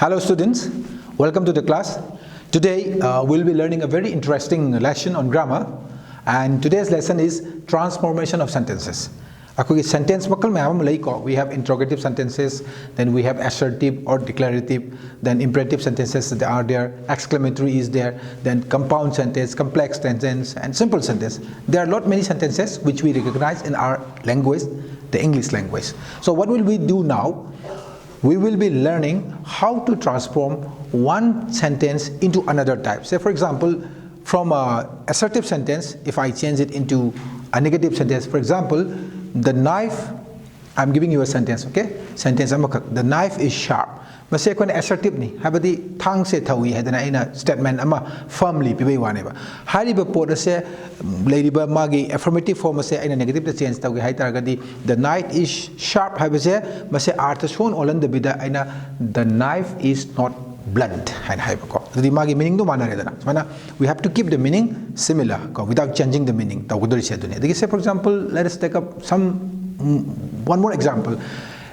Hello students, welcome to the class. Today we'll be learning a very interesting lesson on grammar, and today's lesson is transformation of sentences. Sentence we have interrogative sentences, then we have assertive or declarative, then imperative sentences that are there, exclamatory is there, then compound sentence, complex sentence, and simple sentence. There are many sentences which we recognize in our language, the English language. So what will we do now? We will be learning how to transform one sentence into another type. Say for example, from an assertive sentence, if I change it into a negative sentence, for example, the knife, I'm giving you a sentence, okay? Sentence, the knife is sharp. Masay ko na assertive ni, habadi thang se thawi hadana ina statement ama firmly pibai waneba. Hariba po na se ladiba magi affirmative form se ina negative to change tawgi hai taragadi the knife is sharp habase masay artha shon olan the bida ina the knife is not blunt hain hai ko. The magi meaning do mana redana. Mana we have to keep the meaning similar without changing the meaning. Tawgudori se dunia. Say for example, let us take up one more example.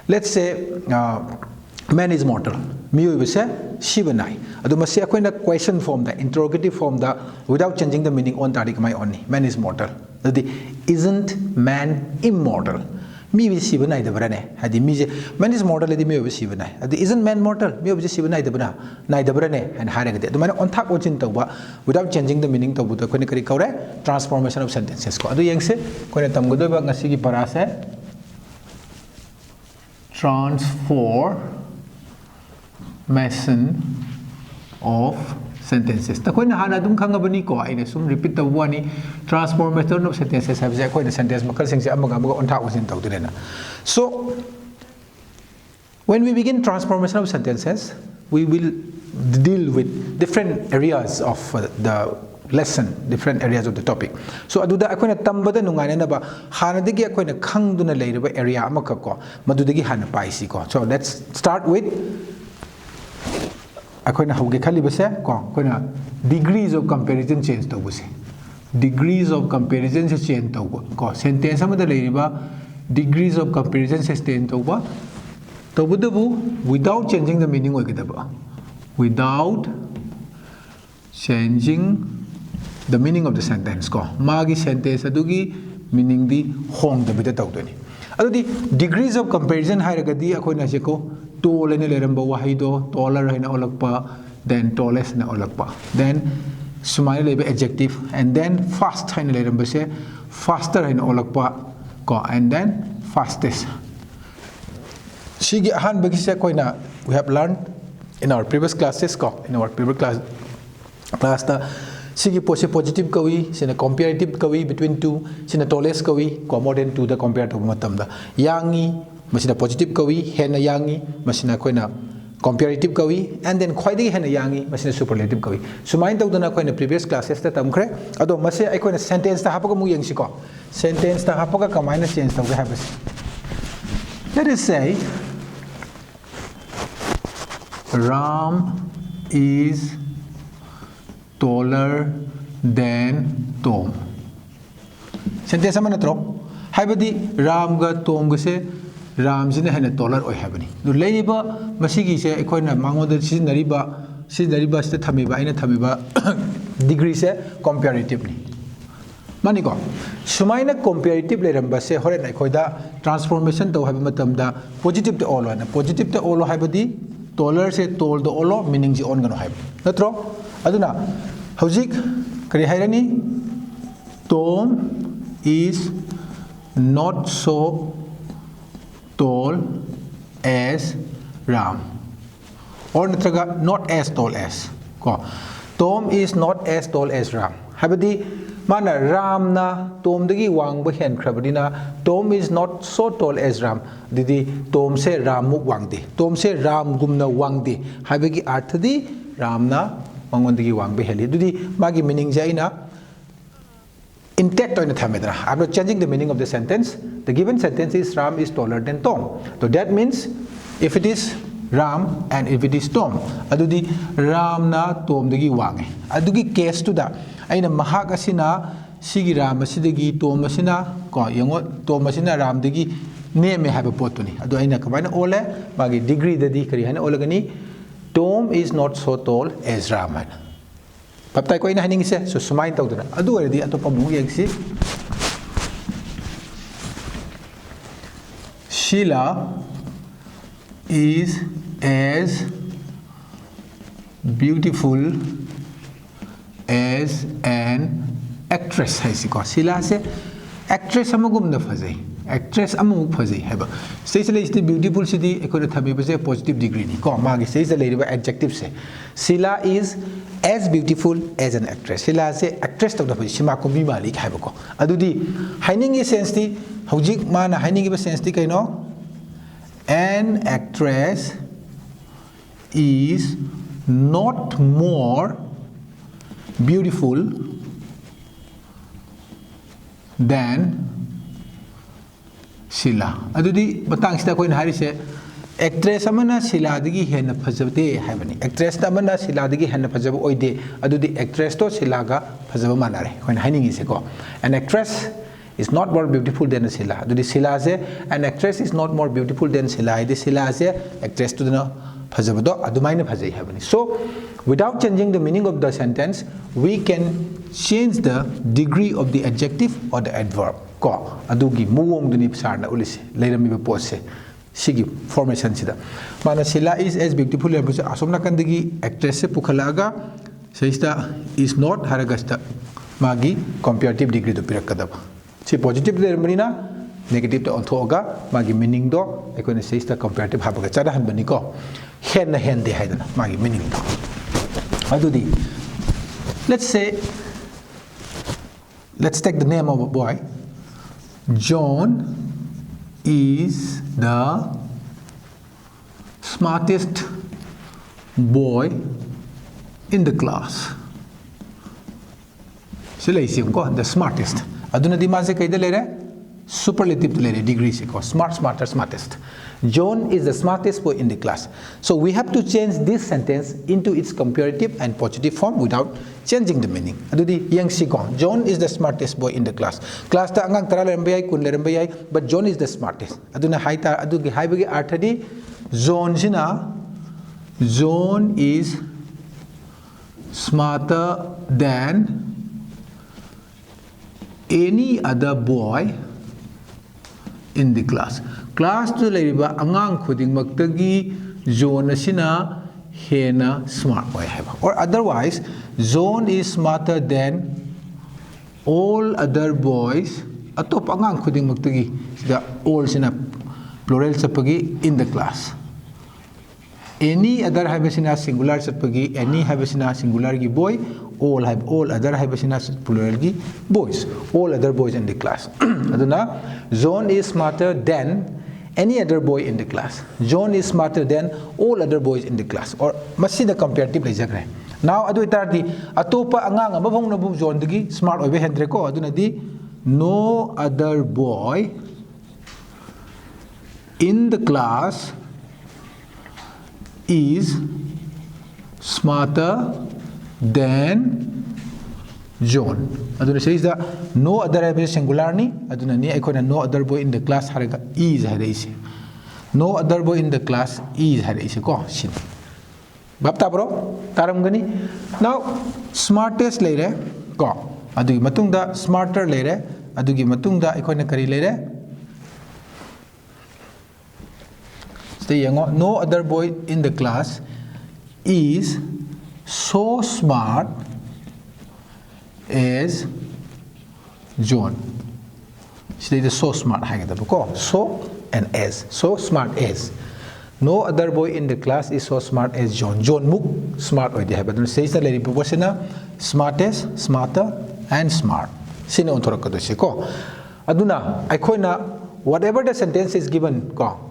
Let's say man is mortal. Miyo ibase shivanai. Adu masi ako na question form da, interrogative form da, without changing the meaning on tadi kamay onni. Man is mortal. Adi isn't man immortal? Mi ibase shivanai da barane. Adi mi man is mortal adi miyo ibase shivanai. Adi isn't man mortal? Miyo ibase shivanai da bana. Nai da barane. And hare gade. Adu mana on thak ochin tawba without changing the meaning tawbu to ko ne kari kaure transformation of sentences ko. Adu yengse ko ne tamgodo ba ngasi ki parase transformation of sentences. Ta koina hana dum khangabani ko aina sum repeat the one transformation of sentences have je koina sentence makal sing se amaga on tha usin tawdina. So when we begin transformation of sentences, we will deal with different areas of the lesson, different areas of the topic. So aduda akoina tambada nungaina na ba hana digi akoina khangduna leireba area amaka ko madudagi hana paisi ko. So let's start with akoina hoge khali base ko koina degrees of comparison change tawbuse. Degrees of comparison se change tawba ko sentence amada leiriba degrees of comparison se change tawba tawbudabu without changing the meaning oigidaba, without changing the meaning of the sentence ko magi sentence adugi meaning di hong the bita tawdoni. Adudi degrees of comparison hairagadi akoina se ko tall and leramba wahido taller and olakpa, then tallest and olakpa, then smile lebe adjective, and then fast and leramba se faster and olakpa ko, and then fastest. Shigi ahan bagise koina we have learned in our previous classes ko, in our previous class the Sigi positive kawi, sina comparative kawi between two, sina tallest kawi, ko more than two the compared to matamda. Yangi, masina positive kawi, hena yangi, masina koina comparative kawi, and then kwaidi hena yangi, masina superlative kawi. So mind out na koina previous classes ta tamkre, ado masi ay koina sentence ta hapoka mu yang siko. Sentence ta hapoka kamaina change ta habis. Let us say Ram is taller than Tom. Sentence sama na tro. Haibadi Ram ga Tom ga se Ram sina hena taller oi habani. Do leiba masigi se ekoi na mangoda sinariba se thamiba aina thamiba degree se comparative ni. Mani ko sumaina comparative le ramba se hore na ekoi da transformation to habi matam da positive to all na positive to all haibadi taller se tall do all meaning ji on gano haib. Natro aduna hojik kari hairani Tom is not so tall as Ram, or natraga not as tall as ko. Tom is not as tall as Ram. Habadi mana Ram na Tom dagi wang ba hen krabadina Tom is not so tall as Ram. Didi Tom se Ram muk wang di. Tom se Ram gumna wang di. Habagi arthadi Ram na mangondagi wang ba heli. Didi magi meaning jaina intact on the thamedra. I'm not changing the meaning of the sentence. The given sentence is Ram is taller than Tom. So that means if it is Ram and if it is Tom, adudi Ram na Tom dagi wange. Adugi case to da. Aina mahak asina sigi Ram asidagi Tom asina ko yango Tom asina Ram dagi name have a potuni. Adu aina kabaina ole magi degree dadi kari hana olagani Tom is not so tall as Ram. Paptai ko ina haning isa so sumain tawd na. Adu already ato pamu yagsi. Sheila is as beautiful as an actress. Sheila se actress amagum na fazai. Actress amuk fazai haba. Says is the beautiful city ekona thabi base positive degree ni. Ko magi says the lady adjective se. Sheila is as beautiful as an actress. Sheila se actress tawda fazai shima ko bi malik haba ko. Adudi haining sense ti hojik mana haining sense ti kaino. An actress is not more beautiful than Sheila. Adudi batang sida ko in hari se actress amana Sheila digi henna phajabde haibani. Actress amana Sheila digi henna phajab oide. Adudi actress to Sheila ga phajaba manare. Ko in haini se ko. An actress is not more beautiful than Sheila. Adudi Sheila se an actress is not more beautiful than Sheila. Ide Sheila se actress to the phajabdo adumaina phajai haibani. So without changing the meaning of the sentence, we can change the degree of the adjective or the adverb. Ko adugi muwong duni sarna ulise leirami be pose sigi formation sida mana Sheila is as beautiful as asomna kandigi actress se pukhalaga seista is not haragasta magi comparative degree to pirakadaba si positive lermina negative to onthoga magi meaning do ekone seista comparative habaga chada hanbani ko hen na hen de haidana magi meaning do adudi let's take the name of a boy. John is the smartest boy in the class. Sila isim ko the smartest. Aduna di mase kay dalere superlative dalere degree se ko smart, smarter, smartest. John is the smartest boy in the class. So we have to change this sentence into its comparative and positive form without changing the meaning. Adudi yang si ko John is the smartest boy in the class. Class ta angang tara lerambay kun lerambay but John is the smartest. Aduna hai ta adugi hai bagi arthadi John sina John is smarter than any other boy in the class. Class to leriba angang khuding magtagi John asina hena smart boy haba. Or otherwise John is smarter than all other boys atop angang khuding magtagi sida all sina plural sa pagi in the class. Any other habasina singular sa pagi any habasina singular gi boy all other habasina plural gi boys all other boys in the class. Aduna John is smarter than any other boy in the class. John is smarter than all other boys in the class. Or masina comparative lejagre. Now adu itardi atopa angang amabong nabu John digi smart obe hendre ko aduna di no other boy in the class is smarter than John. Aduna says that no other is singular ni. Aduna ni ekona no other boy in the class haraga is haraisi. No other boy in the class is haraisi ko shin. Bapta bro taram gani. Now smartest lere ko. Adugi matungda smarter lere. Adugi matungda ekona kari lere. Stay yango. No other boy in the class is so smart as John. Stay the so smart ko. So and as. So smart as. No other boy in the class is so smart as John. John muk smart oy diha. But says the lady proportion smartest, smarter, and smart. Sino on thora kado ko. Aduna aikoina whatever the sentence is given ko.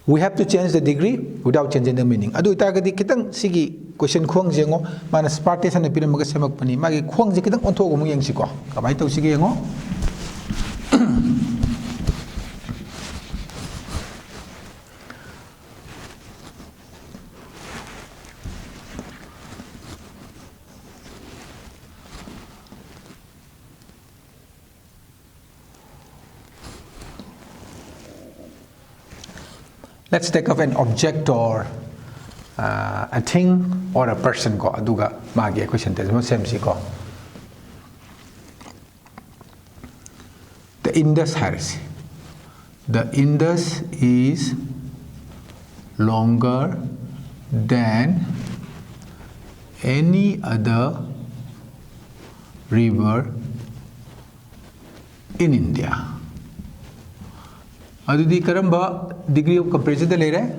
We have to change the degree without changing the meaning. Adu itagadi kitang sigi question khuang jengo mana smartest na pinamaga semak pani magi khuang je kitang ontho go mu yang si ko. Kamai to sige ngo. Let's take up an object or a thing or a person ko aduga magi ko sentence mo same si ko the Indus harisi the Indus is longer than any other river in India. Adudi karamba degree of comparison de lere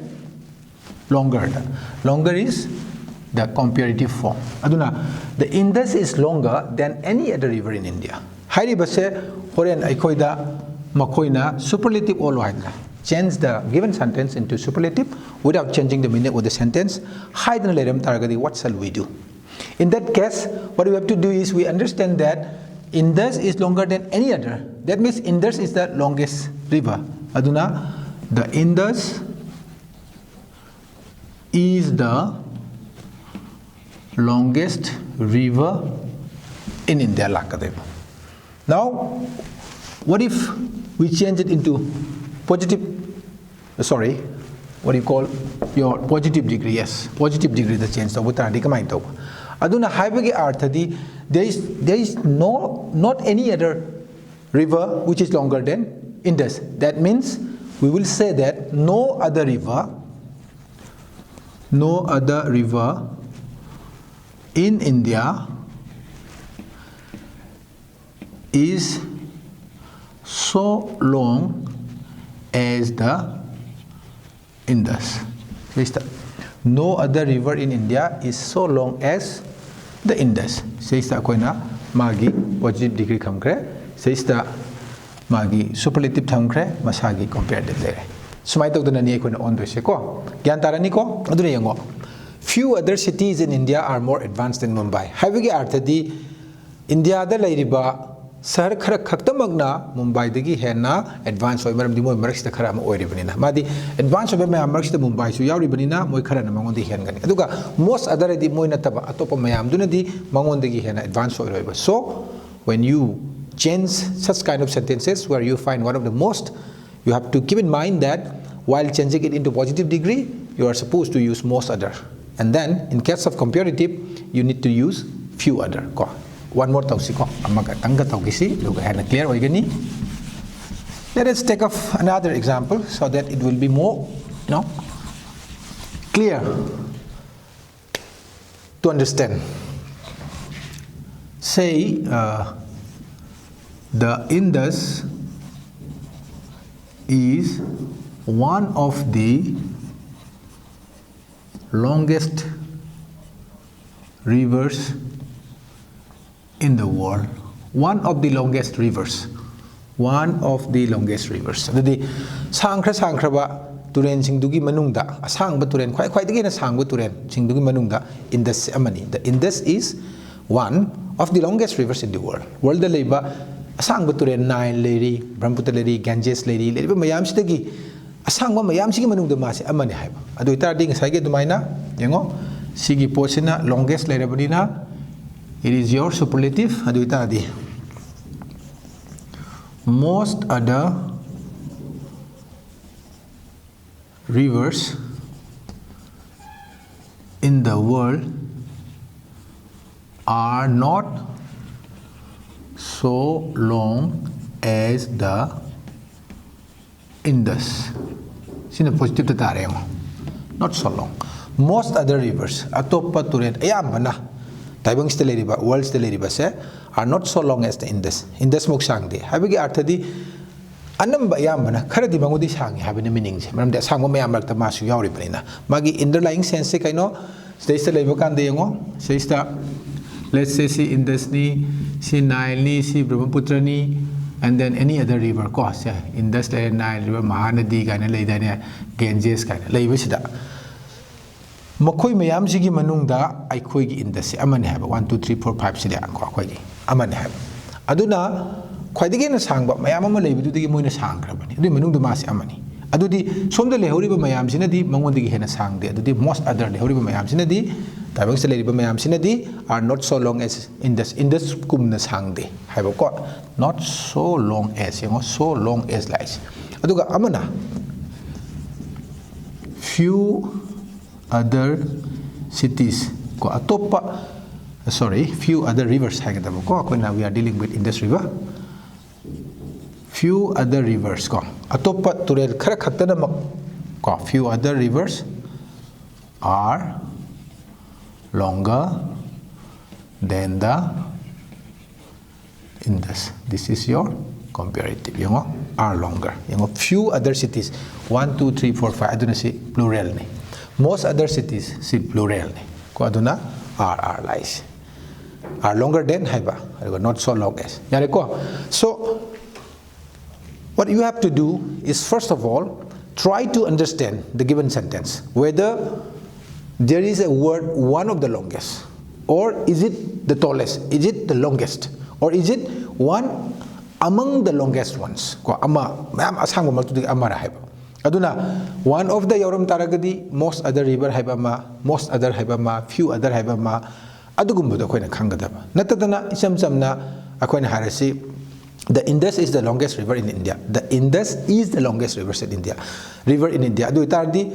longer. Longer is the comparative form. Aduna the Indus is longer than any other river in India. Hairi base horen aikoida makoina superlative all haidna. Change the given sentence into superlative without changing the meaning of the sentence. Haidna lerem taragadi what shall we do? In that case, what we have to do is we understand that Indus is longer than any other. That means Indus is the longest river. Aduna, the Indus is the longest river in India. Now, what if we change it into positive, what do you call your positive degree? Yes, positive degree the change. Aduna haibagi arthadi there is not any other river which is longer than Indus. That means we will say that no other river in India is so long as the Indus. No other river in India is so long as the Indus. Says the koina magi positive degree kamkre. Says the magi superlative thamkre masagi compared to there. Sumai tok dana ni koina on do se ko. Gyan tarani ko aduna yango. Few other cities in India are more advanced than Mumbai. Haibagi arthadi India da lairiba Sahar khara khaktamagna Mumbai dagi henna advance oi maram di moi marx da khara ma oiri banina madi advance oi ma marx da Mumbai su yauri banina moi khara na mangon di hen gani aduga most other di moi na taba atopa mayam duna di mangon dagi henna advance oi roiba. So when you change such kind of sentences where you find one of the most, you have to keep in mind that while changing it into positive degree you are supposed to use most other, and then in case of comparative you need to use few other ko. One more tausiko amaga tanga taugisi luga hana clear oigani. Let us take off another example so that it will be more clear to understand. Say the Indus is one of the longest rivers in the world. One of the longest rivers. One of the longest rivers. Adudi sangkra ba turen singdugi manungda asang ba turen khwai khwai dagi na sang ba turen singdugi manungda Indus amani. The Indus is one of the longest rivers in the world. World da leiba asang ba turen Nile leri, Brahmaputra leri, Ganges leri ba mayam sidagi asang ba mayam sigi manungda ma se amani haiba. Adu itar ding sai ge dumaina yengo sigi posina longest leri banina. It is your superlative. Aduita adi. Most other rivers in the world are not so long as the Indus. Sina positive ta tare mo. Not so long. Most other rivers atopa turen ayambana Taibang steleriba, world steleriba se are not so long as the Indus. Indus mok sangdi. Habigi arthadi anamba yamana kharadi mangudi sangi habina meaning se. Maram de sangwa mayam rakta masu yauri banina. Magi underlying sense se kaino stays the level kan de yango. Says the let's say si Indus ni, si Nile ni, si Brahmaputra ni, and then any other river ko se Indus le Nile river Mahanadi kana leidane Ganges kana leiba sida. Makoi mayam sigi manungda aikoi gi Indus amani haba 1 2 3 4 5 sida ko akoi gi amani haba aduna khwaidigi na sangba mayam ama leibidu digi moina sangrabani adu manungda ma se amani adudi somda lehoriba mayam sinadi mangondigi hena sangde adudi most other lehoriba mayam sinadi tabang se leriba mayam sinadi are not so long as Indus kumna sangde haba ko not so long as yango so long as lies aduga amana few other cities ko atopa few other rivers hagadaba ko now we are dealing with Indus River. Few other rivers ko atopa turel khara khattana ko few other rivers are longer than the Indus. This is your comparative. You know, are longer. You know, few other cities 1, 2, 3, 4, 5 aduna si plural ni. Most other cities si plural ni. Ko aduna are lies. Are longer than haiba. Not so long as. Yare ko. So what you have to do is first of all try to understand the given sentence, whether there is a word one of the longest, or is it the tallest, is it the longest, or is it one among the longest ones. Ko ama ma'am asang mo matudi amara haiba. Aduna one of the yoram taragadi most other river haiba ma, most other haiba ma, few other haiba ma. Adugumbudo koina khangadaba. Natadana isam samna akoina harasi. The Indus is the longest river in India. The Indus is the longest river in India. River in India. Adu itardi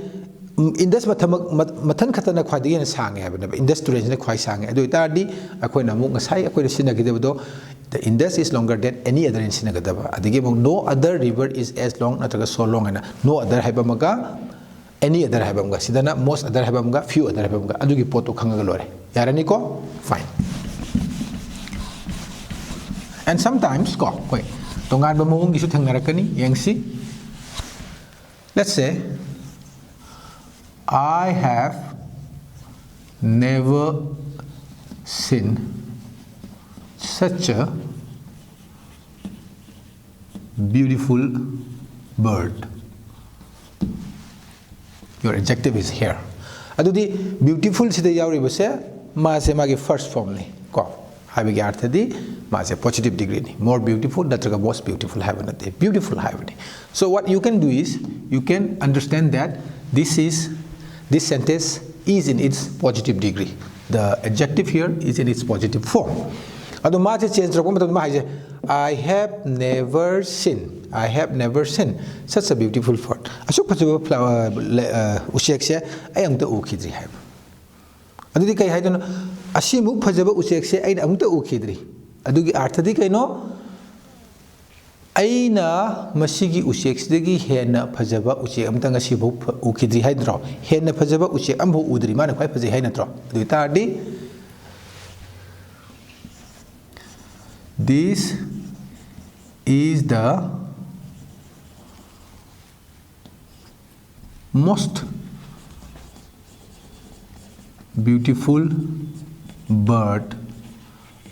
Indus mathan khatana khwadi na sange habana. Indus to range na khwai sange. Adu itardi akoy na mu ngasai akoy na sinagidabdo. The Indus is longer than any other in sinagadaba. Adige mo no other river is as long nataga so long na. No other habamaga any other habamaga. Sidana most other habamaga few other habamaga. Adu gi poto khangagalore. Yarani ko fine. And sometimes, let's say, I have never seen such a beautiful bird. Your adjective is here. Adudi beautiful sida yauri base ma se magi first form ni ko. Having a positive degree, more beautiful, natraga most beautiful heaven, beautiful heaven. So what you can do is you can understand that this sentence is in its positive degree. The adjective here is in its positive form. I have never seen such a beautiful bird. Asuk pasu flower ushekse ayam ta ukidri have. Adudi kai haidon asimu phajaba ushekse aina amta ukidri. Adugi arthadi kaino aina masigi usheksidagi hena phajaba ushek amta ngasi bhu ukidri haidro. Hena phajaba ushek ambu udri mana khwai phajai haina tro. Adu tardi this is the most beautiful bird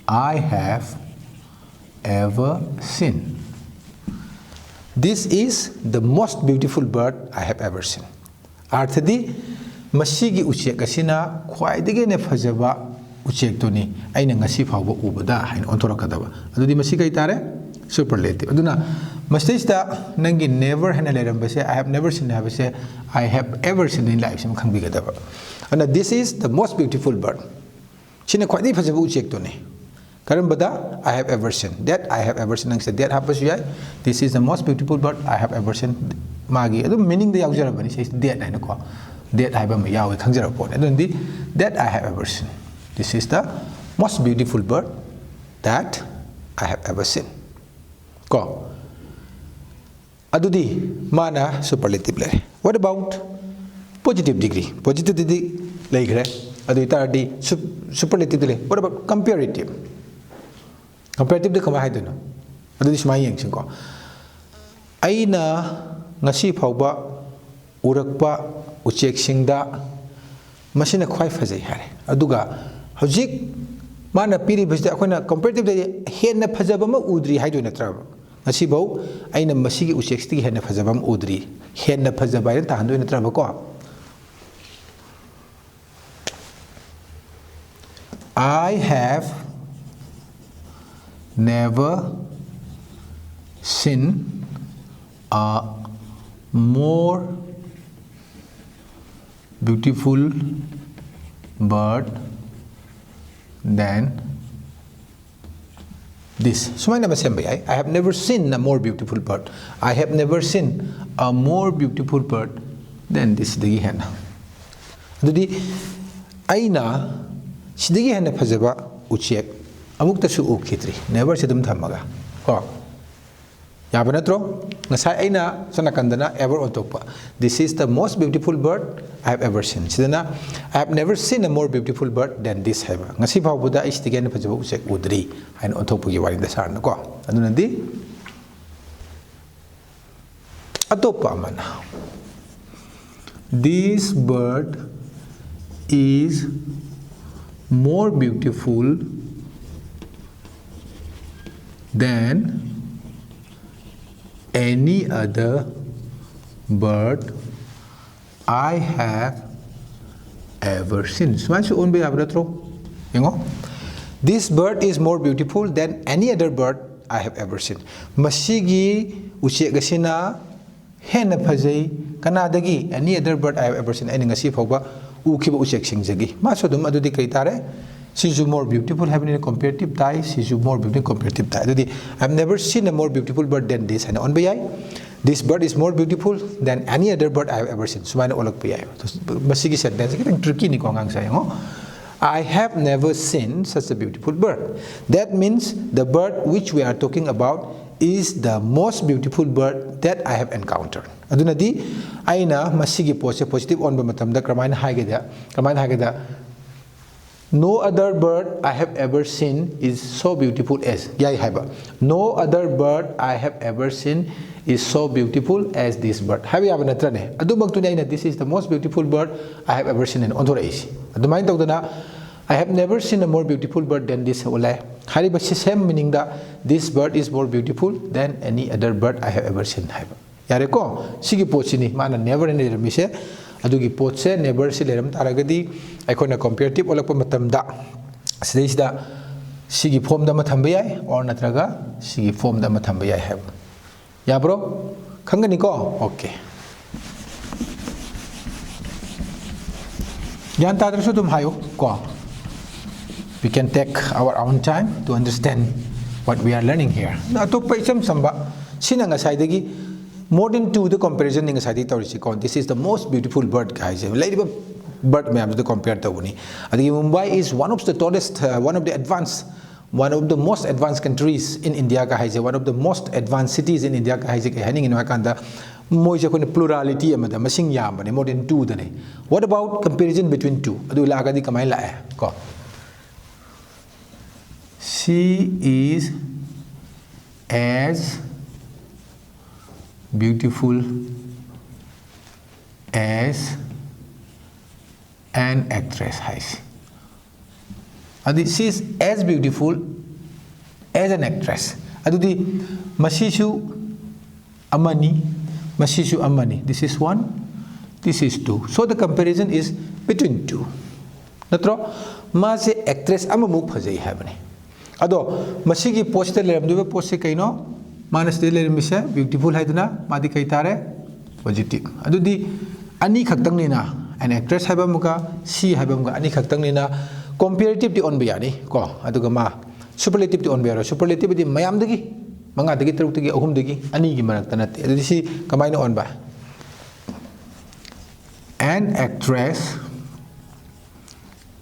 I have ever seen. This is the most beautiful bird I have ever seen. Arthadi masigi uchek asina khwaidagi ne phajaba uchek tuni aina ngasi phawba ubada hain ontorakadaba. Adudi masi kai tare superlative. Aduna masista nangi never hena lerambase I have never seen have say I have ever seen in life sim khangbigadaba. And this is the most beautiful bird. China khwaidi phajaba uchek tuni. Karambada I have ever seen. That I have ever seen. Nang said that happens yai. This is the most beautiful bird I have ever seen. Magi. Adu meaning the yaujara says that I know. That I have a yawi khangjara pon. Adu that I have ever seen. This is the most beautiful bird that I have ever seen. Ko. Adudi mana superlative le. What about positive degree? Positive degree like adu itardi superlative le. What about comparative? Comparative de kama haiduna. Adu di smai yang singko. Aina ngasi phauba urakpa uchek singda masina khwai phajai hare. Aduga hojik mana piri bhajda akoina comparative de henna phajaba ma udri haidu natraba. Ngasi bau aina masigi uchek sti henna phajaba ma udri. Henna phajaba ina tahandu natraba ko. I have never seen a more beautiful bird than this. So my name is I have never seen a more beautiful bird. I have never seen a more beautiful bird than this. The henna. aina sidigi hena phajaba uchek amukta su ukitri never sidum thamaga ko yaba natro ngasai aina sanakandana ever otokpa this is the most beautiful bird I have ever seen sidana I have never seen a more beautiful bird than this haba ngasi phawbuda istige hena phajaba uchek udri hain otokpugi wari da sarna ko adunadi atokpa amana this bird is more beautiful than any other bird I have ever seen. This bird is more beautiful than any other bird I have ever seen. Masigi uchegasina hena phajai kanadagi any other bird I have ever seen. Any ngasi phawba ukiba uchek singjagi. Masodum adudi kai tare. She's more beautiful having a comparative tie. She's more beautiful comparative tie. I've never seen a more beautiful bird than this. And on bayai, this bird is more beautiful than any other bird I have ever seen. So I have never seen such a beautiful bird. That means the bird which we are talking about is the most beautiful bird that I have encountered. Adunadi aina masigi positive on bamatamda kramana haigada. No other bird I have ever seen is so beautiful as no other bird I have ever seen is so beautiful as this bird. This is the most beautiful bird I have ever seen. I have never seen a more beautiful bird than this. Same meaning that this bird is more beautiful than any other bird I have ever seen. Yareko, Sigi Pochini, Mana never in the mise. Adugi potse never si leram taragadi aikona comparative olakpa matamda sidisda sigi form da mathambiyai or natraga sigi form da mathambiyai have ya bro khangani ko okay yan tadrasu tum hayo ko we can take our own time to understand what we are learning here na to paisam samba sinanga saidagi more than 2 the comparison in side this is the most beautiful bird guys bird may have to compare to Mumbai is one of the tallest one of the most advanced countries in India one of the most advanced cities in India plurality more than 2 what about comparison between 2 she is as beautiful as an actress. She is as beautiful as an actress. Masishu amani. This is 1, this is 2. So the comparison is between 2. Natro mase actress amamuk phajai habane. Ado masigi poster leramduba post kaino Manas mise beautiful haiduna madi kaitare positive. Adudi ani khaktang nina an actress habamuka si habamuka ani khaktang nina comparative di on bayani ko aduga ma superlative di on bayaro superlative di mayam dagi manga dagi taruk dagi ahum dagi ani gi marakta natte adudi si kamaina on ba an actress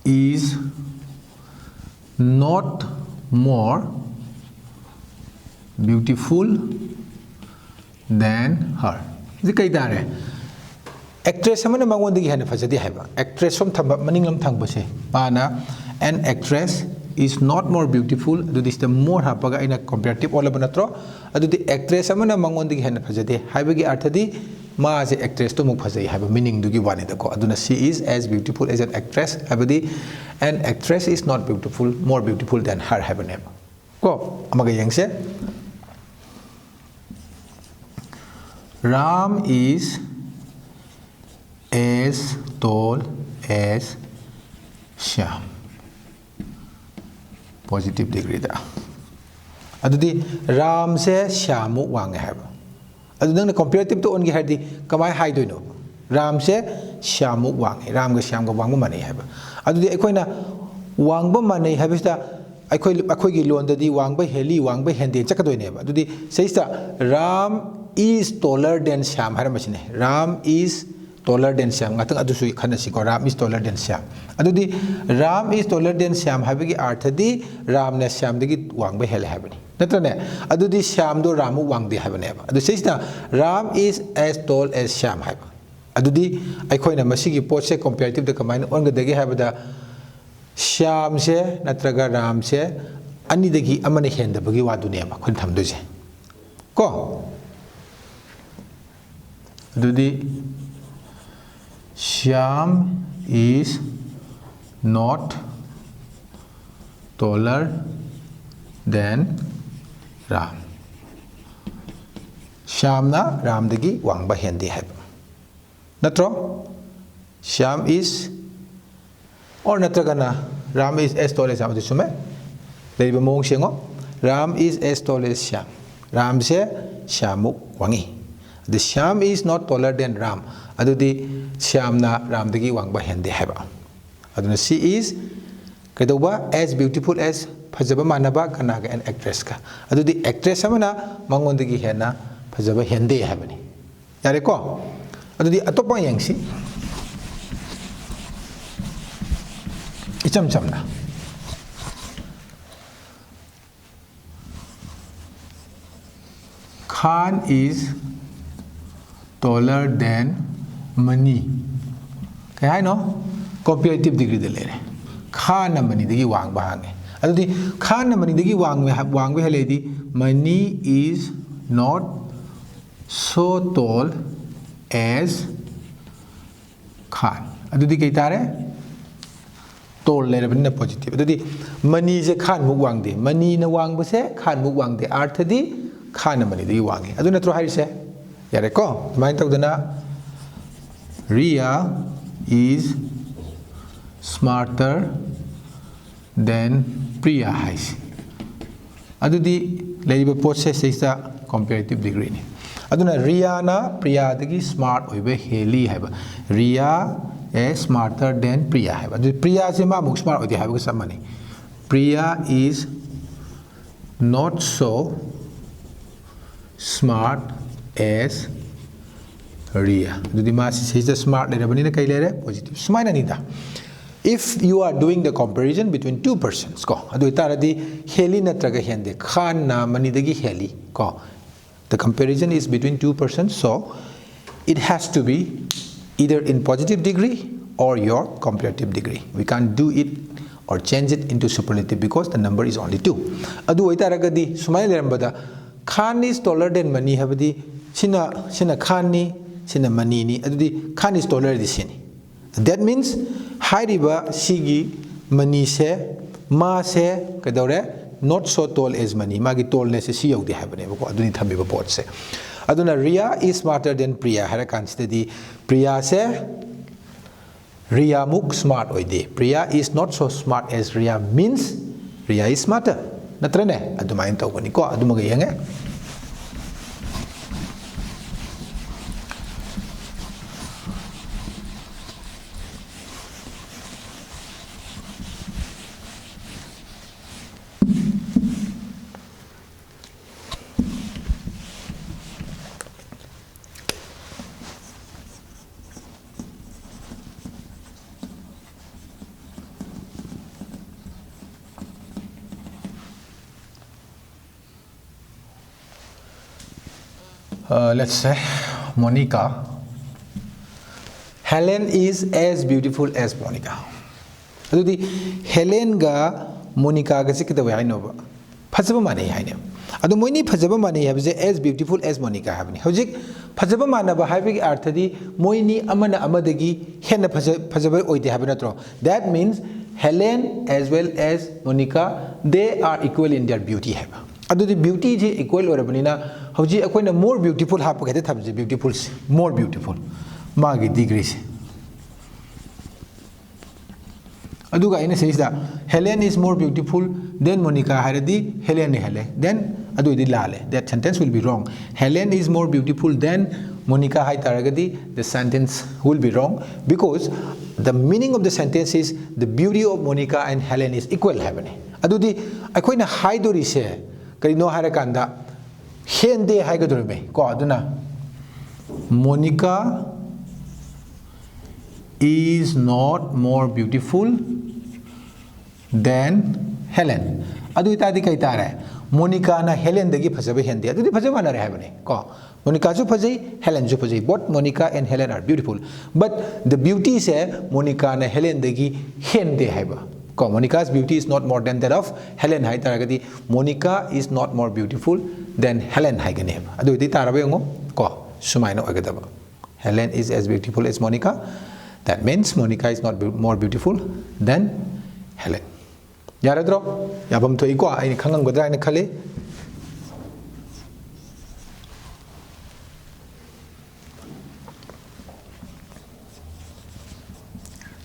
is not more beautiful than her. Actress amana mangondigi hana fajadi haiba. Actress from thamba maninglam thangbase. Pana an actress is not more beautiful. This is the more hapaga in a comparative all abanatro. Adu the actress amana mangondigi hana fajadi haibagi arthadi ma as actress to muk fajai haiba meaning dugi wani dako. Aduna she is as beautiful as an actress. Habadi an actress is not beautiful more beautiful than her haiba. Ko amaga yangse Ram is as tall as Shyam. Positive degree da. Adudi Ram se Shyamu wange have. Adudang comparative to ongi hadi kamai hai doino. Ram se Shyamu wange. Ram ga Shyam ga wangba mane have. Adudi ekoina wangba mane have ista akoi gi londadi wangba heli wangba hende chakadoine ba. Adudi saista Ram is taller than Shyam. Ram is taller than Syam. Ngatang adusu khanasi ko Ram is taller than Syam. Adudi Ram is taller than Syam habigi arthadi Ram ne Syam degi wang ba hel habani. Natrane adudi Syam do Ramu wang de habani ba. Adu says Ram is as tall as Syam haba. Adudi aikhoina masigi potse comparative de kamaina onga degi habada Syam se natraga Ram se ani degi amane henda bagi wadu ne ba khun thamduje. Ko adudi Syam is not taller than Ram. Syam na Ram degi wang ba hendi hai. Natro Syam is or natragana Ram is as tall as Syam disume. Dari bamong sengo Ram is as tall as Syam. Ram se Syamuk wangi. The Syam is not taller than Ram. Adudi Syam na Ram degi wang ba hendi hai ba. Aduna she is kadoba as beautiful as Fajaba manaba kanaga an actress ka. Adudi actress amana mangondagi hena Fajaba hende habani. Yare ko. Adudi atopa yangsi. Icham chamna. Khan is taller than Mani. Kaya no? Comparative degree de lere. Khan na Mani degi wang bahange. Adudi Khan na Mani degi wang we haledi Mani is not so tall as Khan. Adudi kay tare? Tall lere bani na positive. Adudi Mani se Khan muk wang de. Mani na wang ba se Khan muk wang de. Arthadi Khan na Mani degi wang. Adu na tro hari se. Yare ko. Main tawag na Ria is smarter than Priya has. Adudi ladiba potse says comparative degree ni. Aduna Ria na Priya degi smart oibe heli haiba. Ria is smarter than Priya haiba. Adudi Priya se ma muk smart oidi haiba samani. Priya is not so smart as Ria. Adudi ma says smart lere bani na kai lere positive. Sumaina nida. If you are doing the comparison between two persons, ko adu itaradi heli natraga hende Khan na Mani degi heli ko. The comparison is between two persons, so it has to be either in positive degree or your comparative degree. We can't do it or change it into superlative because the number is only 2. Adu itaragadi sumai lerambada Khan is taller than Mani habadi sina Khan ni sina Mani ni adudi Khan is taller than sini. That means Hairiba Sigi Mani se Ma se Kadore not so tall as Mani. Magi tallness is Sio de Habane, Aduni Tabiba Port se. Aduna Ria is smarter than Priya. Harakan steady. Priya se Ria Muk smart oide. Priya is not so smart as Ria means Ria is smarter. Natrene Adumain Tawaniko Adumagayange. Let's say Monica. Helen is as beautiful as Monica. Adudi Helen ga Monica ga sikita wa haino ba. Phajaba mane haine. Adu moini phajaba mane habje as beautiful as Monica habni. Hojik phajaba mana ba haibigi arthadi moini amana amadagi hena phajaba oide habna tro. That means Helen as well as Monica, they are equal in their beauty haba. Adu the beauty je equal orabanina hauji akoina more beautiful hapu kete thabje beautiful more beautiful magi degrees aduga ina says that Helen is more beautiful than Monica haradi Helen hele then adu di lale that sentence will be wrong. Helen is more beautiful than Monica hai taragadi, the sentence will be wrong because the meaning of the sentence is the beauty of Monica and Helen is equal habane adu di akoina haidori se Karino Harakanda Hende Hagadurme, Goduna Monica is not more beautiful than Helen. Adu itadi kai tare. Monica na Helen degi phajaba hendi. Adu di phajaba na reha bane. Ko Monica ju phajai, Helen ju phajai. Both Monica and Helen are beautiful. But the beauty is Monica na Helen degi hendi haiba. Ko Monica's beauty is not more than that of Helen hai taragadi. Monica is not more beautiful than Helen hai gane. Adu di tarabe ngo ko sumai no agadaba. Helen is as beautiful as Monica. That means Monica is not more beautiful than Helen. Yaradro, yabam to iko ay khangang godra ay khale.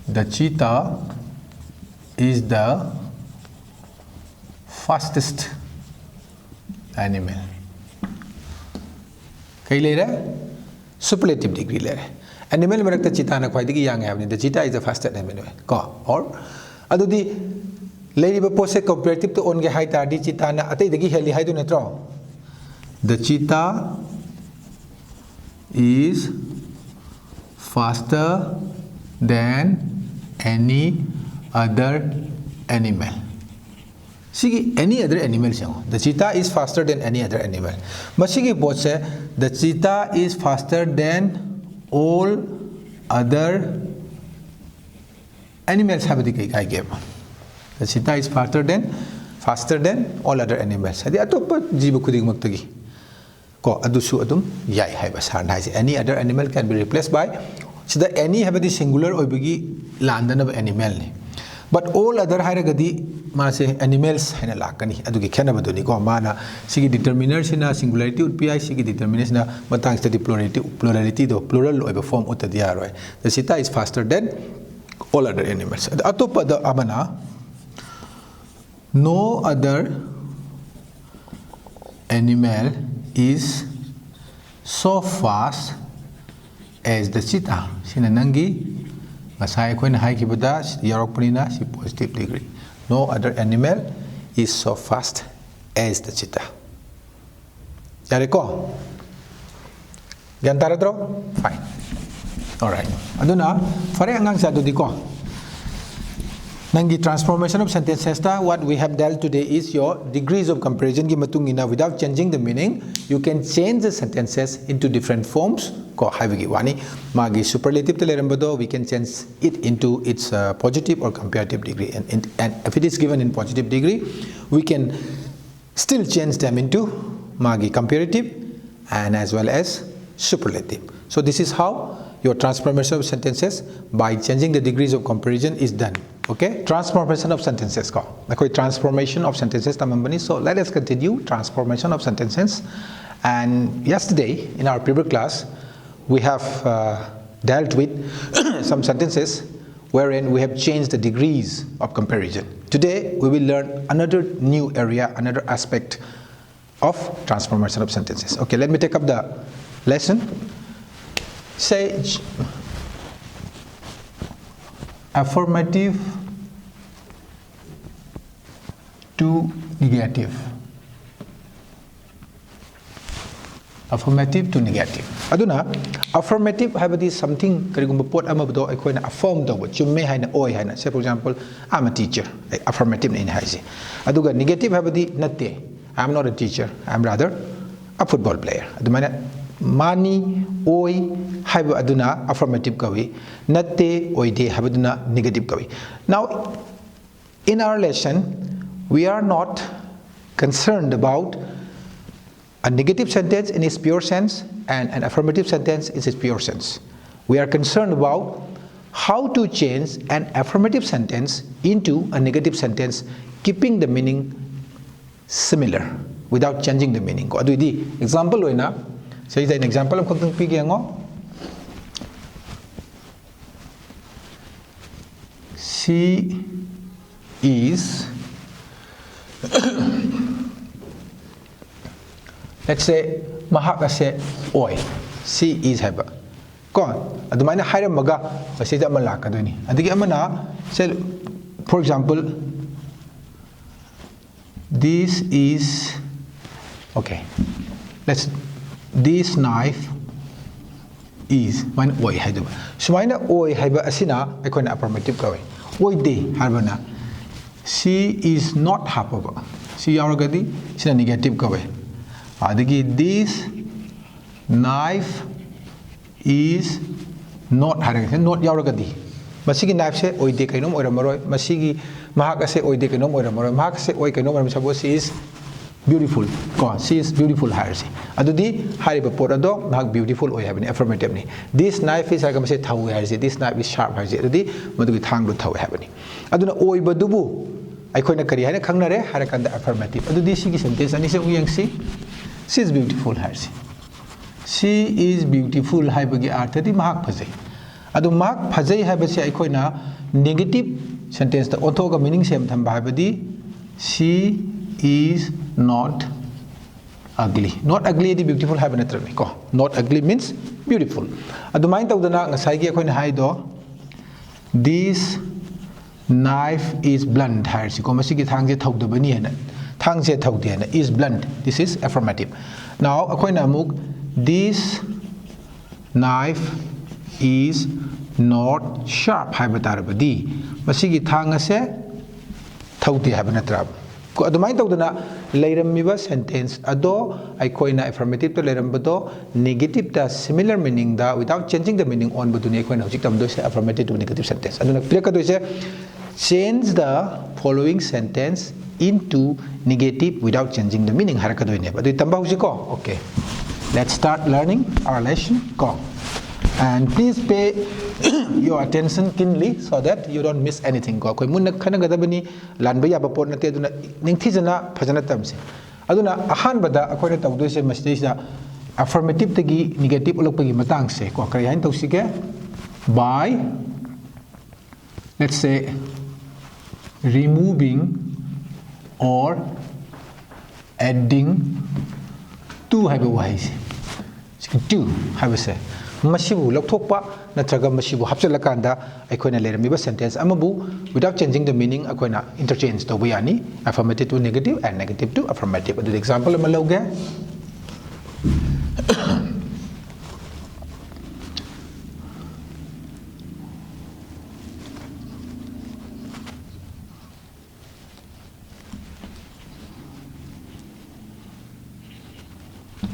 The cheetah is the fastest animal. Kai le raha? Superlative degree le raha. Animal में रखते cheetah ना ख्वाइदी की yang है अपनी. The cheetah is the fastest animal. को और अदुदी लेरी बपोसे comparative to on के height आदि cheetah ना अते इधर की हेली height उन्हें throw. The cheetah is faster than any other animal. See, any other animal se the cheetah is faster than any other animal. Masigi both say the cheetah is faster than all other animals have the I gave. The cheetah is faster than all other animals. Adi atopa jibu kuding magtagi. Ko adusu adum yai hai basar na any other animal can be replaced by so the any have the singular obigi landan of animal. But all other hairagadi mase animals hena lakani adugi khena baduni ko mana sigi determiner sina singularity would be sigi determiner sina matang sta plurality do plural of form utadia roi. The cheetah is faster than all other animals. Atopa the amana no other animal is so fast as the cheetah. Sinanangi Masai ko na hai kibada yarok panina si positive degree. No other animal is so fast as the cheetah. Yare ko? Gantara dro? Fine. Alright. Aduna, fare angang sa di ko. Nangi transformation of sentences ta what we have dealt today is your degrees of comparison gi matungina without changing the meaning you can change the sentences into different forms ko haibigi wani magi superlative te lerambado we can change it into its positive or comparative degree and if it is given in positive degree we can still change them into magi comparative and as well as superlative. So this is how your transformation of sentences by changing the degrees of comparison is done. Okay, transformation of sentences ko. Like transformation of sentences tamambani. So let us continue transformation of sentences. And yesterday in our previous class we have dealt with some sentences wherein we have changed the degrees of comparison. Today we will learn another new area, another aspect of transformation of sentences. Okay, let me take up the lesson. Say affirmative to negative. Affirmative to negative. Aduna affirmative habadi something karigumba pot amabdo akoina affirm do chumme haina oi haina. Say for example I'm a teacher. Affirmative in haisi. Aduga negative habadi natte. I'm not a teacher. I'm rather a football player. Adumana mani oi haiba aduna affirmative kawi natte oide habaduna negative kawi. Now in our lesson we are not concerned about a negative sentence in its pure sense and an affirmative sentence in its pure sense. We are concerned about how to change an affirmative sentence into a negative sentence keeping the meaning similar without changing the meaning. Ko aduidi example oina say an example of kung pigiango. She is let's say mahak ase oi she is haba kon adumaina hairamaga asida amalaka doni adigi amana say for example this is okay let's this knife is mine oi haidu sumaina oi haiba asina aikoina affirmative kawe oi de harbana she is not hapaba she yauragadi sina negative kawe adigi this knife is not haraga not yauragadi masigi knife se oi de kainom oiramaroi masigi mahak ase oi de kainom oiramaroi mahak se oi kainom oiramaroi suppose she is beautiful ko she is beautiful harsi adudi hariba pot ado mahak beautiful oi habani affirmative ni this knife is aga mase thau harsi this knife is sharp harsi adudi madugi thang du thau habani aduna oi badubu aikoina kari haina khangnare harakanda affirmative adudi sigi sentence ani se uyangsi she is beautiful harsi she is beautiful haibagi arthadi mahak phajai adu mahak phajai haibase aikoina negative sentence ta onthoga meaning sem thamba habadi she is not ugly not ugly di beautiful have natrani ko not ugly means beautiful adumai tawdana ngasai gi akoina haido this knife is blunt hairsi ko masigi thangje thawdabani hena thangje thawde hena is blunt this is affirmative now akoina amuk this knife is not sharp haibatarabadi masigi thangase thawde habanatra ko adumai tawdana leirammiba sentence ado aikoina affirmative to leirambado negative ta similar meaning da without changing the meaning on baduni aikoina hojik tamdo se affirmative to negative sentence aduna pirakado se change the following sentence into negative without changing the meaning harakado ne adu tamba hojiko okay let's start learning our lesson ko and please pay your attention keenly so that you don't miss anything ko koi mun khana gadabani lanba ya ba pot nate aduna ningthijana phajana tamse aduna ahan bada akoina tawdo se mastisa affirmative tagi negative ulokpagi matang se ko kari hain tawsige by let's say removing or adding to haiba wahise to haiba se masibu lokthokpa natraga masibu hapchalakanda aikoina leramiba sentence amabu without changing the meaning aikoina interchange tawba yani affirmative to negative and negative to affirmative adu example ama loge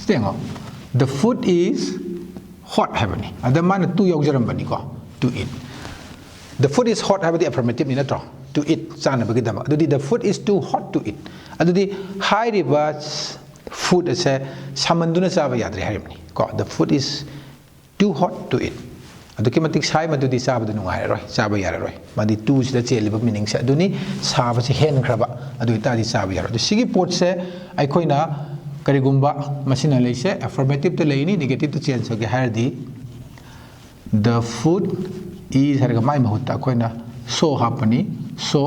stengo the food is hot habani adamana tu yaujarambani ko to eat the food is hot habadi affirmative ni natro to eat sana bagi dama adudi the food is too hot to eat adudi high riba food ase samanduna saba yadre harimni ko the food is too hot to eat aduki matik sai madudi saba du nungai roi saba yara roi madi tu sida cheliba meaning sa aduni saba se hen khraba adui ta di saba yara du sigi pot se ai koina karigumba masina leise affirmative to leini negative to change hoge hardi the food is harga mai mahutta koina so hapani so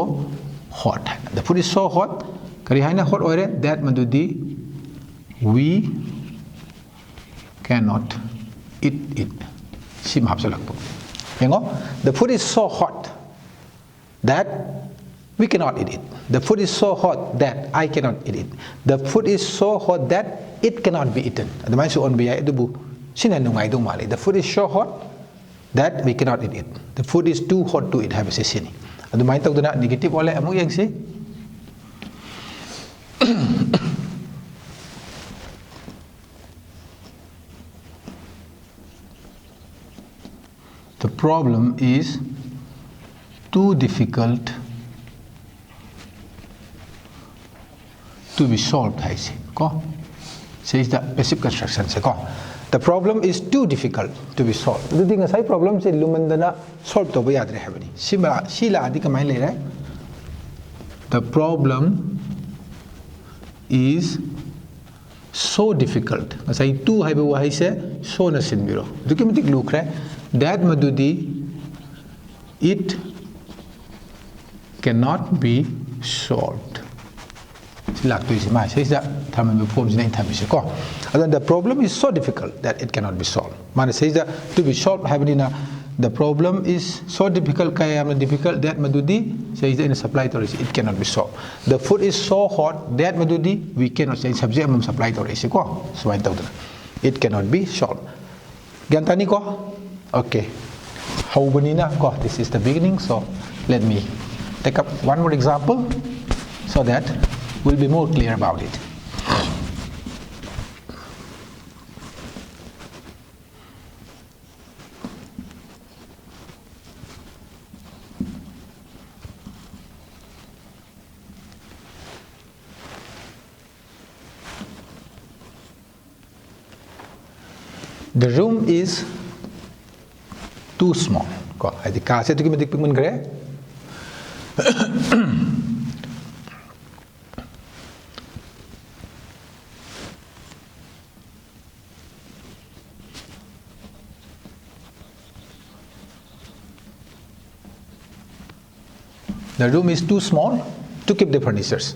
hot the food is so hot kari haina hot oire that madudi we cannot eat it sim hapsalakpo yengo the food is so hot that we cannot eat it. The food is so hot that I cannot eat it. The food is so hot that it cannot be eaten. Adamai su on biya edubu sinan nungai du mali. The food is so hot that we cannot eat it. The food is too hot to eat have se sini. Adamai tawdana negative ole amu yang si. The problem is too difficult to be solved hai se ko says the basic construction se ko the problem is too difficult to be solved the thing asai problem se lumandana solve to ba yadre habani sila adi kamai le ra the problem is so difficult asai tu haiba wa hai se so na sinbiro dukimatik lukre that madudi it cannot be solved like to is my says that time forms in time is ko and the problem is so difficult that it cannot be solved man says that to be solved having the problem is so difficult kaya am difficult that madudi says in a supply to it cannot be solved the food is so hot that madudi we cannot say subject am supply to ko so I thought it cannot be solved Gyan tani ko? Okay. Haubani na ko. This is the beginning, so let me take up one more example so that we'll be more clear about it. The room is too small. Ko, adi kasi tu kimadik pigman kare. The room is too small to keep the furnitures.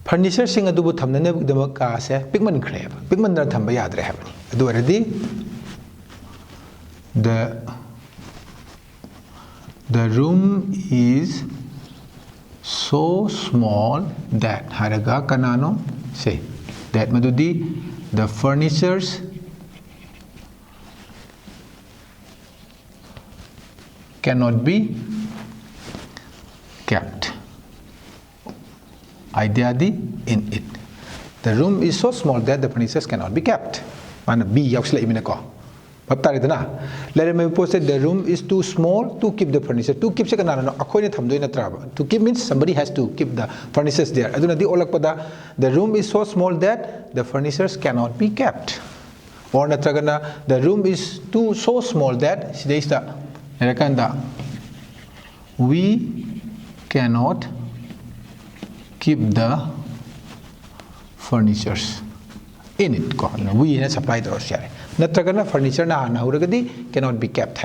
Furniture sing adubu thamnane dama ka se pigman kare. Pigman na thamba yadre habani. Adu already the room is so small that haraga kanano say that madudi the furnitures cannot be kept. Idea in it. The room is so small that the furnitures cannot be kept. Mana B yaksla imina ko. Baptari dana. Let me post that the room is too small to keep the furniture. To keep se kanana no akhoi ne thamdoi na traba. To keep means somebody has to keep the furnitures there. Aduna di olak pada the room is so small that the furnitures cannot be kept. Or natragana the room is so small that sidaista erakanda we cannot keep the furnitures in it. We have supplied those share. Natragana furniture na huragadi cannot be kept.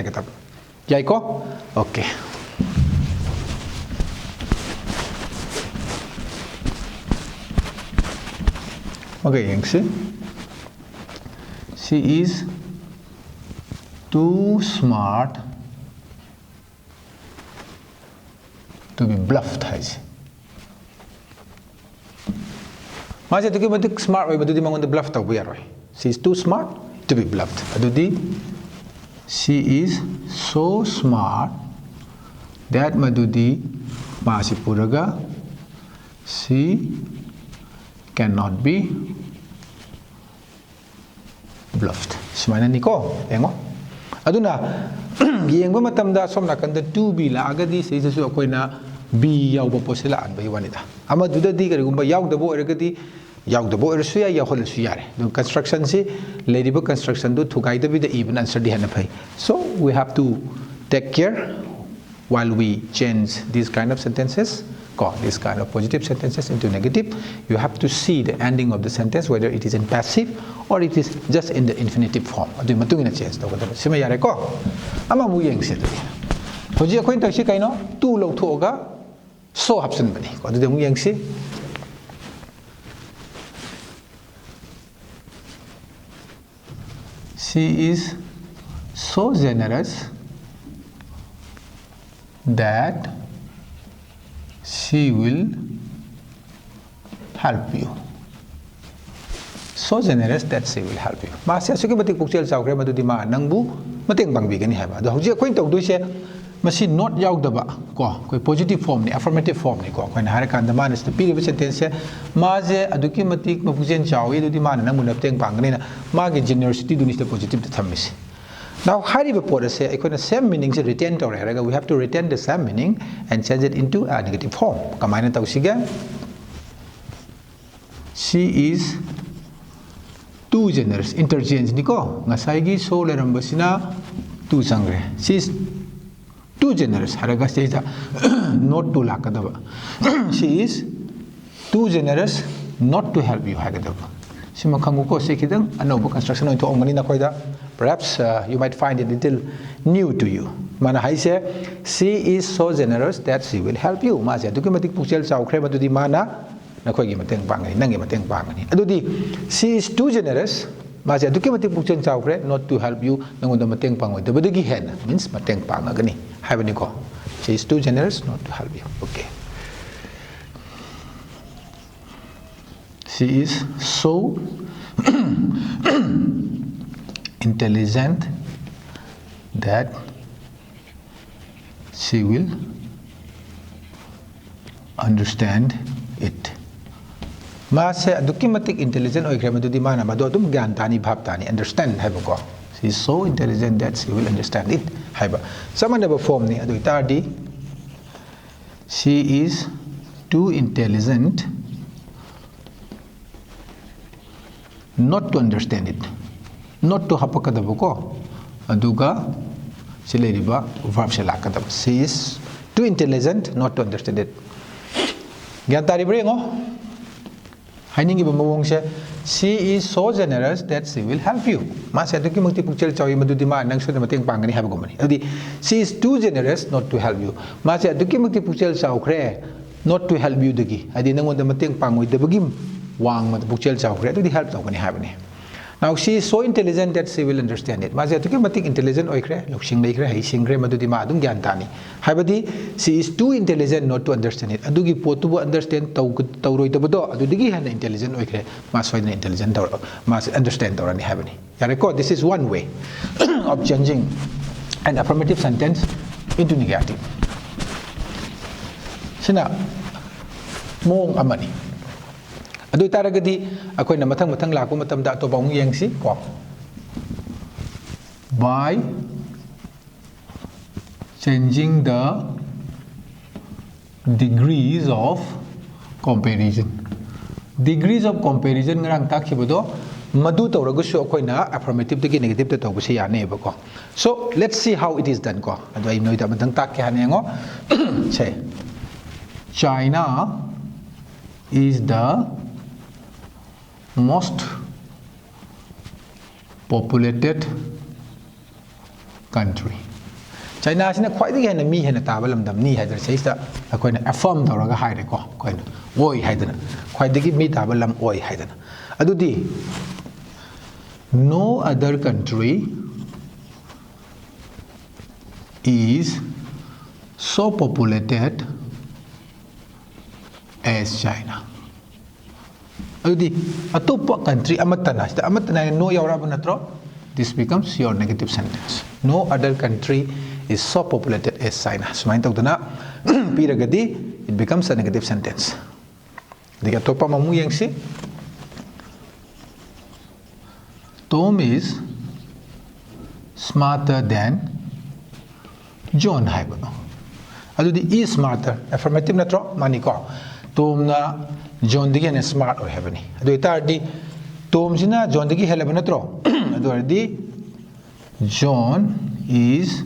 Yaiko? Okay. Okay, Yangsi. She is too smart to be bluffed. Maja to give smart way, but do the man the bluff of we are. She is too smart to be bluffed. Adudi, she is so smart that Madudi Masipuraga, she cannot be bluffed. Smana Niko, Engo. Aduna, Yengo Matamda, some nakanda two be lagadi, says a Sokoina. B yauba posila an bai wanita ama duda diga gumba yaug dabo ergadi yaug dabo ersuya ya hol suyare the construction si ladibo construction do thugai da the even answer di hana phai. So we have to take care while we change these kind of sentences, this kind of positive sentences into negative. You have to see the ending of the sentence whether it is in passive or it is just in the infinitive form. Adu matungina change to ko sima yare ko ama mu yeng se hoji akoin taksi kaino tu lo thoga so hapsen bani ko adu mu yang si she is so generous that she will help you. So generous that she will help you. Ma se suki batik pukchel chawkre madu di ma nangbu mateng bangbi gani haba do hoji akoin tok du se masi not yaudaba ko positive form ni affirmative form ni ko na hare kan man is the period sentence ma je aduki matik mapujen chawi du di man nang mun teng pangani na ma ge generosity du ni the positive the thamis. Now hari before say ikona same meaning se retain to re we have to retain the same meaning and change it into a negative form. Kamaina tawsiga she is too generous. Interchange niko ngasai gi so leram basina too sangre. She is too generous. Haraga says not to lakadaba. She is too generous not to help you. Hagadaba. Simakanguko sekidang anobo construction into ongani na koida. Perhaps you might find it a little new to you. Mana hai se she is so generous that she will help you. Ma se dukimatik puchel chawkre madu di mana na khoi gi mateng pangani nangi mateng pangani. Adudi she is too generous. Ma se dukimatik puchel chawkre not to help you nangonda mateng pangoi. Dabadagi hen means mateng pangagani. Haibani ko. She is too generous not to help you. Okay. She is so intelligent that she will understand it. Maase aduki matik intelligent oikre madudi mana madu adum gyan tani bhab tani understand haiba ko. She is so intelligent that she will understand it haiba. Samanaba form ni adu itardi she is too intelligent not to understand it. Not to hapakadabu ko aduga sileriba verb selakadab. She is too intelligent not to understand it. Gyan tari bringo. She is so generous that she will help you. She is too generous not to help you. Not to help you. Now she is so intelligent that she will understand it. Intelligent she is too intelligent not to understand it. Adugi potu understand tawroi tabado adudigi hana intelligent intelligent understand tawrani habani. Yareko, this is one way of changing an affirmative sentence into negative. Sina mong amani. Adu taragadi akoy na matang lako matamda to bang yengsi ko. By changing the degrees of comparison. Degrees of comparison ngarang takhibodo madu tawragusu akoy na affirmative to negative to tawgusi yani ba ko. So let's see how it is done ko. Adu ay noy ta matang takhi hanengo. Say China is the most populated country. China is quite again me and a tabalam dam ni had says that a coin affirm the raga hide coin. Oi hidden. Quite the give me tabalam oi hidden. Adudi. No other country is so populated as China. Atopa country amatana no yaurabanatro. This becomes your negative sentence. No other country is so populated as China. So it becomes a negative sentence. The atopa mamu yangsi. Tom is smarter than John Haibano. Adudi is smarter. Affirmative natro maniko. Tom na John Digi smart or heavenly. Do itardi Tom Sina John Digi Helabanatro. Adordi John is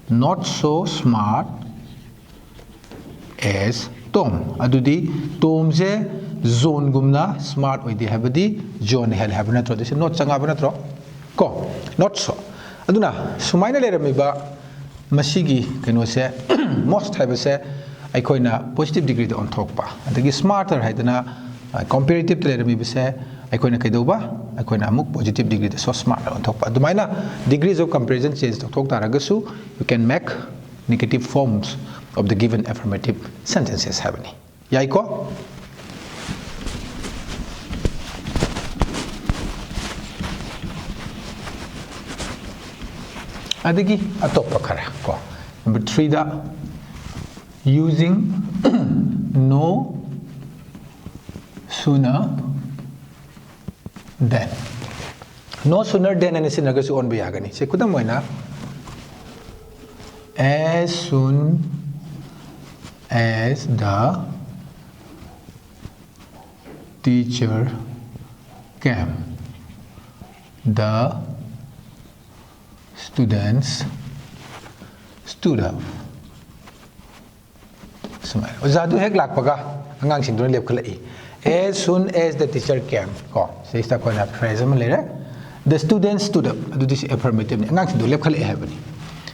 not so smart as Tom. Adudi Tom se zone gumna smart with the habadi John Hel Habanatro. This is not Sangabanatro. Ko, not so. Aduna, Sumaina Leramiba Masigi can say most have say I coin a positive degree on talk pa. And the smarter haidana comparative to let me say I coin a kaidoba, I coin a muk positive degree so smart on top. The minor degrees of comparison change to talk taragasu, you can make negative forms of the given affirmative sentences happening. Yaiko? Adigi atop kara ko. Number 3 da using no sooner than. No sooner than and sinagasu on bayagani. Say kudam moina as soon as the teacher came, the students stood up. Ozadu hek lakpaga angang sindron lep khalai. As soon as the teacher came, ko say sta ko na phrase man lere. The students stood up. Adu this affirmative ni angang sindron lep khalai habani.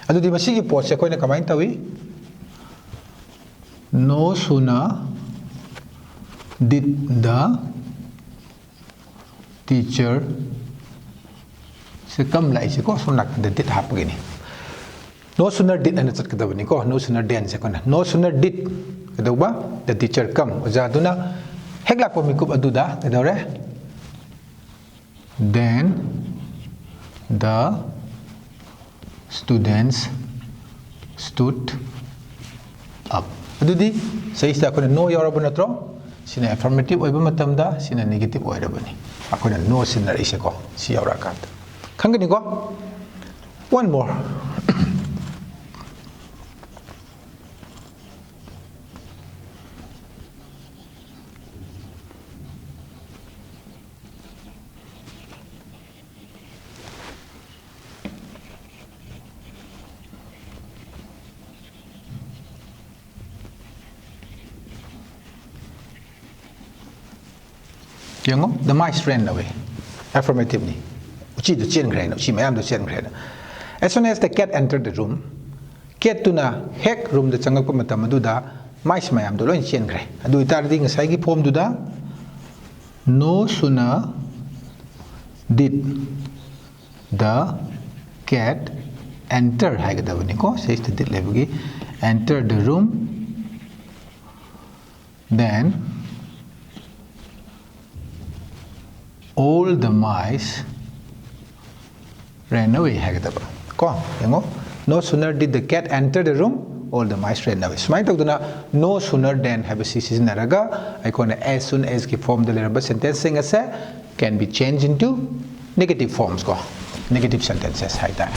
Adu di masigi po se ko na kamain tawi. No sooner did the teacher se come lai se ko sunak the did hap gini. No sooner did and it's ko no sooner than se ko na. No sooner did kadawa the teacher come. Ozaduna heglak po mikup aduda kadore. Then The students stood up. Adudi sayista akona no yauraba natro sina affirmative oiba matamda sina negative oirabani akona no sinna ise ko si yaura kan khangani ko one more the mice ran away. Affirmative ni. Uchi do chen grena, uchi mayam do chen grena. As soon as the cat entered the room, cat to na hek room the changak pa matam aduda mice mayam do loin chen gre. Adu itar ding sai gi form duda no sooner did the cat enter hagadabani ko says the did lebugi enter the room then all the mice ran away hagadaba ko yango no sooner did the cat enter the room all the mice ran away smai tok duna no sooner than have a season naraga icon as soon as ki form the letter sentence sing as can be changed into negative forms ko negative sentences hai ta